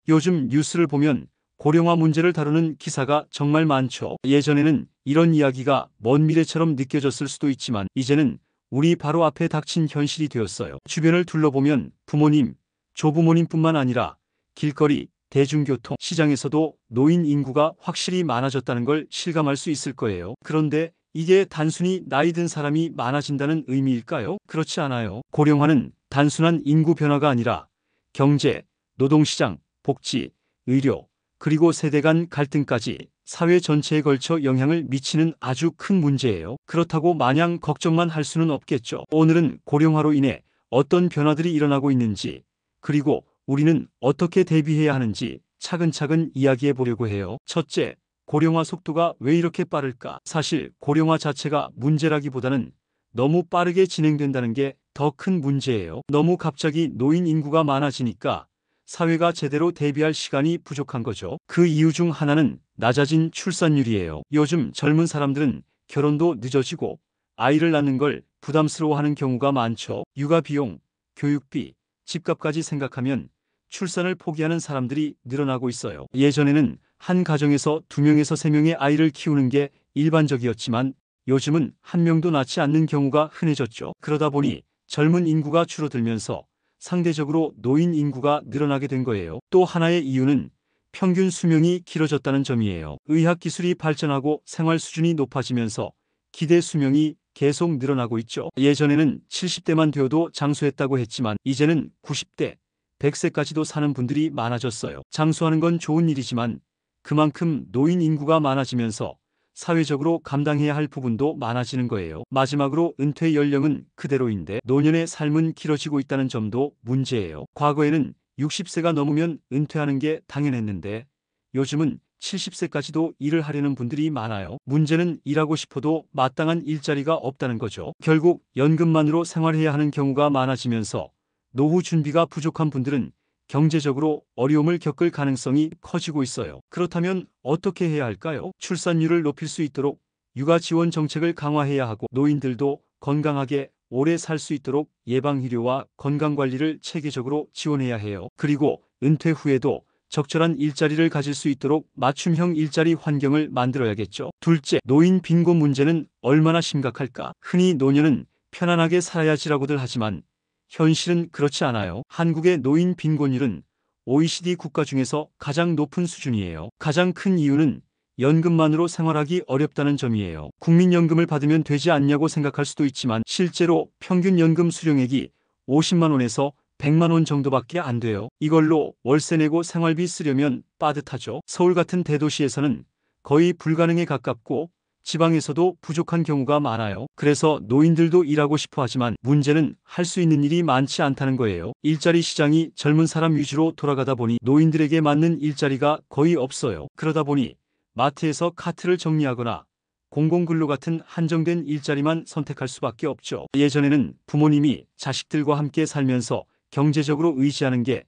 요즘 뉴스를 보면 고령화 문제를 다루는 기사가 정말 많죠. 예전에는 이런 이야기가 먼 미래처럼 느껴졌을 수도 있지만 이제는 우리 바로 앞에 닥친 현실이 되었어요. 주변을 둘러보면 부모님, 조부모님뿐만 아니라 길거리, 대중교통, 시장에서도 노인 인구가 확실히 많아졌다는 걸 실감할 수 있을 거예요. 그런데 이게 단순히 나이 든 사람이 많아진다는 의미일까요? 그렇지 않아요. 고령화는 단순한 인구 변화가 아니라 경제, 노동시장, 복지, 의료, 그리고 세대 간 갈등까지 사회 전체에 걸쳐 영향을 미치는 아주 큰 문제예요. 그렇다고 마냥 걱정만 할 수는 없겠죠. 오늘은 고령화로 인해 어떤 변화들이 일어나고 있는지, 그리고 우리는 어떻게 대비해야 하는지 차근차근 이야기해 보려고 해요. 첫째, 고령화 속도가 왜 이렇게 빠를까? 사실 고령화 자체가 문제라기보다는 너무 빠르게 진행된다는 게 더 큰 문제예요. 너무 갑자기 노인 인구가 많아지니까 사회가 제대로 대비할 시간이 부족한 거죠. 그 이유 중 하나는 낮아진 출산율이에요. 요즘 젊은 사람들은 결혼도 늦어지고 아이를 낳는 걸 부담스러워하는 경우가 많죠. 육아 비용, 교육비, 집값까지 생각하면 출산을 포기하는 사람들이 늘어나고 있어요. 예전에는 한 가정에서 2명에서 3명의 아이를 키우는 게 일반적이었지만 요즘은 1명도 낳지 않는 경우가 흔해졌죠. 그러다 보니 젊은 인구가 줄어들면서 상대적으로 노인 인구가 늘어나게 된 거예요. 또 하나의 이유는 평균 수명이 길어졌다는 점이에요. 의학 기술이 발전하고 생활 수준이 높아지면서 기대 수명이 계속 늘어나고 있죠. 예전에는 70대만 되어도 장수했다고 했지만 이제는 90대, 100세까지도 사는 분들이 많아졌어요. 장수하는 건 좋은 일이지만 그만큼 노인 인구가 많아지면서 사회적으로 감당해야 할 부분도 많아지는 거예요. 마지막으로 은퇴 연령은 그대로인데 노년의 삶은 길어지고 있다는 점도 문제예요. 과거에는 60세가 넘으면 은퇴하는 게 당연했는데 요즘은 70세까지도 일을 하려는 분들이 많아요. 문제는 일하고 싶어도 마땅한 일자리가 없다는 거죠. 결국 연금만으로 생활해야 하는 경우가 많아지면서 노후 준비가 부족한 분들은 경제적으로 어려움을 겪을 가능성이 커지고 있어요. 그렇다면 어떻게 해야 할까요? 출산율을 높일 수 있도록 육아 지원 정책을 강화해야 하고 노인들도 건강하게 오래 살 수 있도록 예방의료와 건강관리를 체계적으로 지원해야 해요. 그리고 은퇴 후에도 적절한 일자리를 가질 수 있도록 맞춤형 일자리 환경을 만들어야겠죠. 둘째, 노인 빈곤 문제는 얼마나 심각할까? 흔히 노년은 편안하게 살아야지라고들 하지만 현실은 그렇지 않아요. 한국의 노인 빈곤율은 OECD 국가 중에서 가장 높은 수준이에요. 가장 큰 이유는 연금만으로 생활하기 어렵다는 점이에요. 국민연금을 받으면 되지 않냐고 생각할 수도 있지만 실제로 평균 연금 수령액이 50만 원에서 100만 원 정도밖에 안 돼요. 이걸로 월세 내고 생활비 쓰려면 빠듯하죠. 서울 같은 대도시에서는 거의 불가능에 가깝고 지방에서도 부족한 경우가 많아요. 그래서 노인들도 일하고 싶어 하지만 문제는 할 수 있는 일이 많지 않다는 거예요. 일자리 시장이 젊은 사람 위주로 돌아가다 보니 노인들에게 맞는 일자리가 거의 없어요. 그러다 보니 마트에서 카트를 정리하거나 공공근로 같은 한정된 일자리만 선택할 수밖에 없죠. 예전에는 부모님이 자식들과 함께 살면서 경제적으로 의지하는 게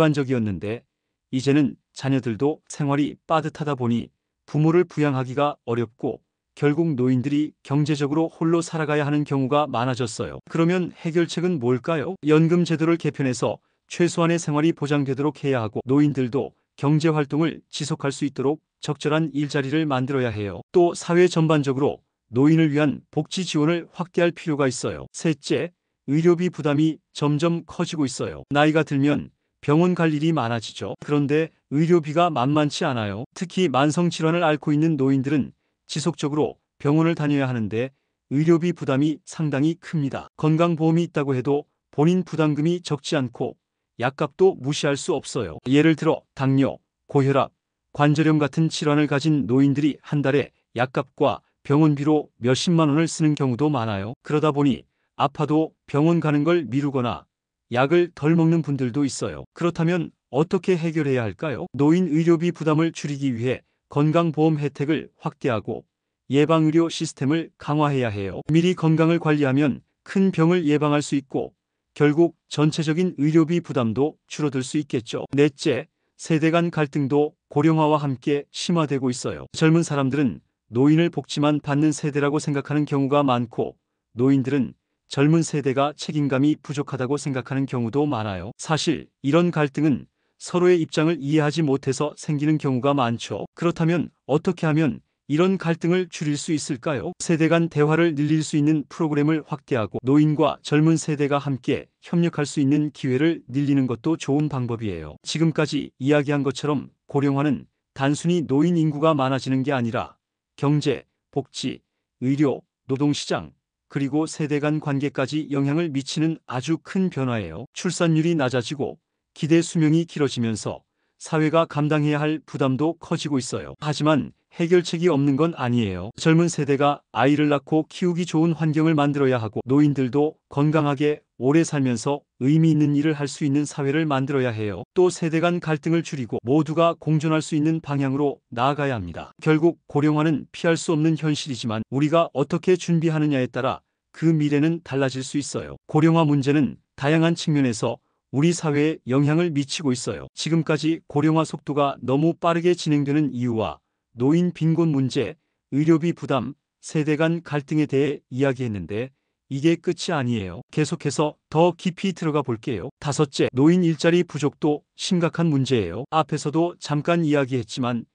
일반적이었는데 이제는 자녀들도 생활이 빠듯하다 보니 부모를 부양하기가 어렵고 결국 노인들이 경제적으로 홀로 살아가야 하는 경우가 많아졌어요. 그러면 해결책은 뭘까요? 연금 제도를 개편해서 최소한의 생활이 보장되도록 해야 하고 노인들도 경제 활동을 지속할 수 있도록 적절한 일자리를 만들어야 해요. 또 사회 전반적으로 노인을 위한 복지 지원을 확대할 필요가 있어요. 셋째, 의료비 부담이 점점 커지고 있어요. 나이가 들면 병원 갈 일이 많아지죠. 그런데 의료비가 만만치 않아요. 특히 만성질환을 앓고 있는 노인들은 지속적으로 병원을 다녀야 하는데 의료비 부담이 상당히 큽니다. 건강보험이 있다고 해도 본인 부담금이 적지 않고 약값도 무시할 수 없어요. 예를 들어 당뇨, 고혈압, 관절염 같은 질환을 가진 노인들이 한 달에 약값과 병원비로 몇십만 원을 쓰는 경우도 많아요. 그러다 보니 아파도 병원 가는 걸 미루거나 약을 덜 먹는 분들도 있어요. 그렇다면 어떻게 해결해야 할까요? 노인 의료비 부담을 줄이기 위해 건강보험 혜택을 확대하고 예방의료 시스템을 강화해야 해요. 미리 건강을 관리하면 큰 병을 예방할 수 있고 결국 전체적인 의료비 부담도 줄어들 수 있겠죠. 넷째, 세대 간 갈등도 고령화와 함께 심화되고 있어요. 젊은 사람들은 노인을 복지만 받는 세대라고 생각하는 경우가 많고 노인들은 젊은 세대가 책임감이 부족하다고 생각하는 경우도 많아요. 사실 이런 갈등은 서로의 입장을 이해하지 못해서 생기는 경우가 많죠. 그렇다면 어떻게 하면 이런 갈등을 줄일 수 있을까요? 세대 간 대화를 늘릴 수 있는 프로그램을 확대하고 노인과 젊은 세대가 함께 협력할 수 있는 기회를 늘리는 것도 좋은 방법이에요. 지금까지 이야기한 것처럼 고령화는 단순히 노인 인구가 많아지는 게 아니라 경제, 복지, 의료, 노동시장, 그리고 세대 간 관계까지 영향을 미치는 아주 큰 변화예요. 출산율이 낮아지고 기대 수명이 길어지면서 사회가 감당해야 할 부담도 커지고 있어요. 하지만 해결책이 없는 건 아니에요. 젊은 세대가 아이를 낳고 키우기 좋은 환경을 만들어야 하고 노인들도 건강하게 오래 살면서 의미 있는 일을 할 수 있는 사회를 만들어야 해요. 또 세대 간 갈등을 줄이고 모두가 공존할 수 있는 방향으로 나아가야 합니다. 결국 고령화는 피할 수 없는 현실이지만 우리가 어떻게 준비하느냐에 따라 그 미래는 달라질 수 있어요. 고령화 문제는 다양한 측면에서 우리 사회에 영향을 미치고 있어요. 지금까지 고령화 속도가 너무 빠르게 진행되는 이유와 노인 빈곤 문제, 의료비 부담, 세대 간 갈등에 대해 이야기했는데 이게 끝이 아니에요. 계속해서 더 깊이 들어가 볼게요. 다섯째, 노인 일자리 부족도 심각한 문제예요. 앞에서도 잠깐 이야기했지만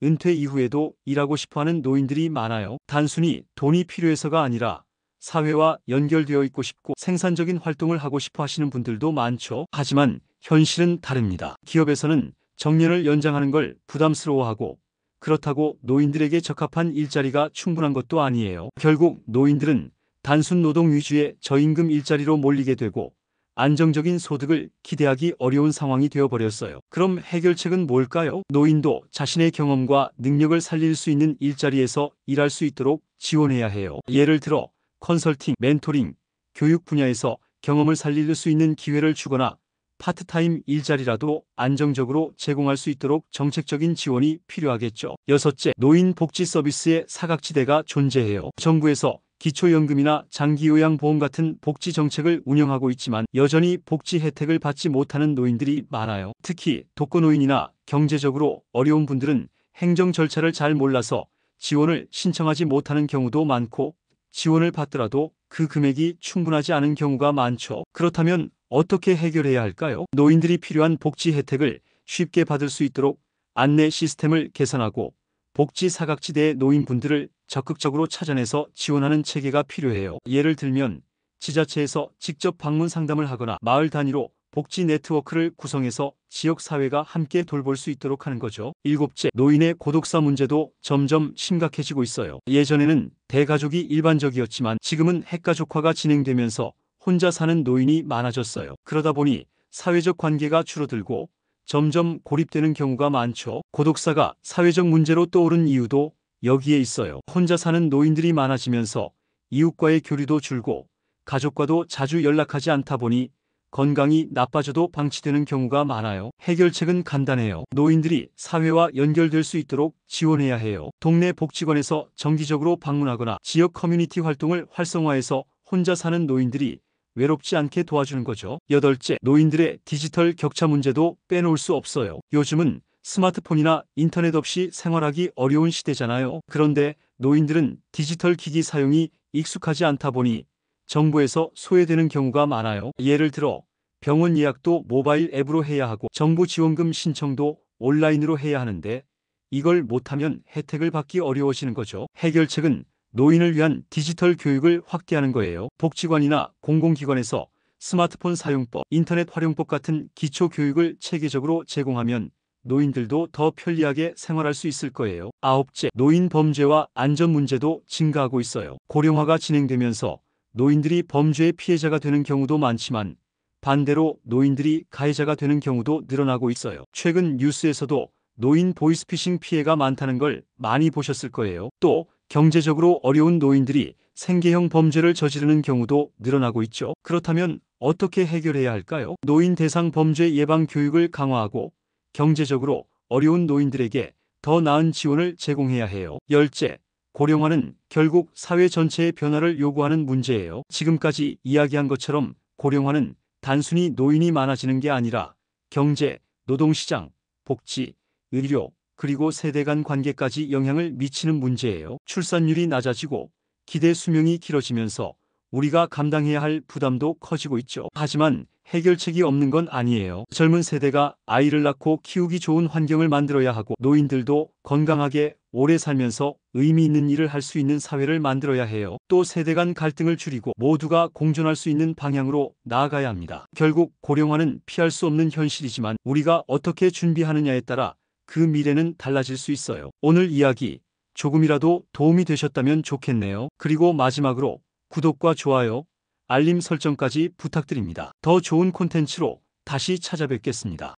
은퇴 이후에도 일하고 싶어하는 노인들이 많아요. 단순히 돈이 필요해서가 아니라 사회와 연결되어 있고 싶고 생산적인 활동을 하고 싶어 하시는 분들도 많죠. 하지만 현실은 다릅니다. 기업에서는 정년을 연장하는 걸 부담스러워하고 그렇다고 노인들에게 적합한 일자리가 충분한 것도 아니에요. 결국 노인들은 단순 노동 위주의 저임금 일자리로 몰리게 되고 안정적인 소득을 기대하기 어려운 상황이 되어버렸어요. 그럼 해결책은 뭘까요? 노인도 자신의 경험과 능력을 살릴 수 있는 일자리에서 일할 수 있도록 지원해야 해요. 예를 들어 컨설팅, 멘토링, 교육 분야에서 경험을 살릴 수 있는 기회를 주거나 파트타임 일자리라도 안정적으로 제공할 수 있도록 정책적인 지원이 필요하겠죠. 여섯째, 노인 복지 서비스의 사각지대가 존재해요. 정부에서 기초연금이나 장기요양보험 같은 복지 정책을 운영하고 있지만 여전히 복지 혜택을 받지 못하는 노인들이 많아요. 특히 독거노인이나 경제적으로 어려운 분들은 행정 절차를 잘 몰라서 지원을 신청하지 못하는 경우도 많고 지원을 받더라도 그 금액이 충분하지 않은 경우가 많죠. 그렇다면 어떻게 해결해야 할까요? 노인들이 필요한 복지 혜택을 쉽게 받을 수 있도록 안내 시스템을 개선하고 복지 사각지대의 노인분들을 적극적으로 찾아내서 지원하는 체계가 필요해요. 예를 들면 지자체에서 직접 방문 상담을 하거나 마을 단위로 복지 네트워크를 구성해서 지역사회가 함께 돌볼 수 있도록 하는 거죠. 일곱째, 노인의 고독사 문제도 점점 심각해지고 있어요. 예전에는 대가족이 일반적이었지만 지금은 핵가족화가 진행되면서 혼자 사는 노인이 많아졌어요. 그러다 보니 사회적 관계가 줄어들고 점점 고립되는 경우가 많죠. 고독사가 사회적 문제로 떠오른 이유도 여기에 있어요. 혼자 사는 노인들이 많아지면서 이웃과의 교류도 줄고 가족과도 자주 연락하지 않다 보니 건강이 나빠져도 방치되는 경우가 많아요. 해결책은 간단해요. 노인들이 사회와 연결될 수 있도록 지원해야 해요. 동네 복지관에서 정기적으로 방문하거나 지역 커뮤니티 활동을 활성화해서 혼자 사는 노인들이 외롭지 않게 도와주는 거죠. 여덟째, 노인들의 디지털 격차 문제도 빼놓을 수 없어요. 요즘은 스마트폰이나 인터넷 없이 생활하기 어려운 시대잖아요. 그런데 노인들은 디지털 기기 사용이 익숙하지 않다 보니 정부에서 소외되는 경우가 많아요. 예를 들어 병원 예약도 모바일 앱으로 해야 하고 정부 지원금 신청도 온라인으로 해야 하는데 이걸 못하면 혜택을 받기 어려워지는 거죠. 해결책은 노인을 위한 디지털 교육을 확대하는 거예요. 복지관이나 공공기관에서 스마트폰 사용법, 인터넷 활용법 같은 기초 교육을 체계적으로 제공하면 노인들도 더 편리하게 생활할 수 있을 거예요. 아홉째, 노인 범죄와 안전 문제도 증가하고 있어요. 고령화가 진행되면서 노인들이 범죄의 피해자가 되는 경우도 많지만 반대로 노인들이 가해자가 되는 경우도 늘어나고 있어요. 최근 뉴스에서도 노인 보이스피싱 피해가 많다는 걸 많이 보셨을 거예요. 또 경제적으로 어려운 노인들이 생계형 범죄를 저지르는 경우도 늘어나고 있죠. 그렇다면 어떻게 해결해야 할까요? 노인 대상 범죄 예방 교육을 강화하고 경제적으로 어려운 노인들에게 더 나은 지원을 제공해야 해요. 열째, 고령화는 결국 사회 전체의 변화를 요구하는 문제예요. 지금까지 이야기한 것처럼 고령화는 단순히 노인이 많아지는 게 아니라 경제, 노동시장, 복지, 의료, 그리고 세대 간 관계까지 영향을 미치는 문제예요. 출산율이 낮아지고 기대 수명이 길어지면서 우리가 감당해야 할 부담도 커지고 있죠. 하지만 해결책이 없는 건 아니에요. 젊은 세대가 아이를 낳고 키우기 좋은 환경을 만들어야 하고, 노인들도 건강하게 오래 살면서 의미 있는 일을 할 수 있는 사회를 만들어야 해요. 또 세대 간 갈등을 줄이고 모두가 공존할 수 있는 방향으로 나아가야 합니다. 결국 고령화는 피할 수 없는 현실이지만 우리가 어떻게 준비하느냐에 따라 그 미래는 달라질 수 있어요. 오늘 이야기 조금이라도 도움이 되셨다면 좋겠네요. 그리고 마지막으로 구독과 좋아요, 알림 설정까지 부탁드립니다. 더 좋은 콘텐츠로 다시 찾아뵙겠습니다.